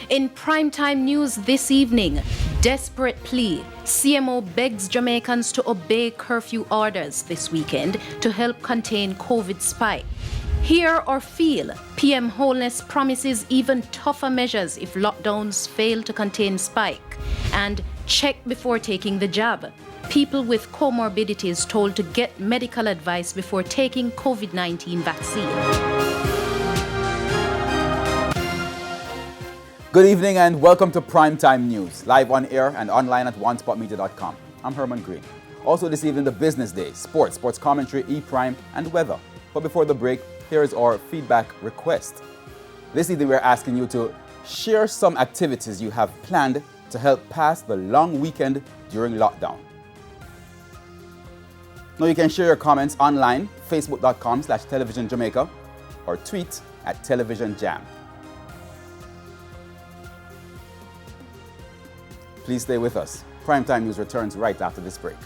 In primetime news this evening, desperate plea. CMO begs Jamaicans to obey curfew orders this weekend to help contain COVID spike. Hear or feel, PM Holness promises even tougher measures if lockdowns fail to contain spike. And check before taking the jab. People with comorbidities told to get medical advice before taking COVID-19 vaccine. Good evening and welcome to Primetime News, live on air and online at onespotmedia.com. I'm Herman Green. Also this evening, the business day, sports commentary, E-Prime, and weather. But before the break, here is our feedback request. This evening, we're asking you to share some activities you have planned to help pass the long weekend during lockdown. Now you can share your comments online, facebook.com/televisionjamaica, or tweet at televisionjam. Please stay with us. Primetime News returns right after this break.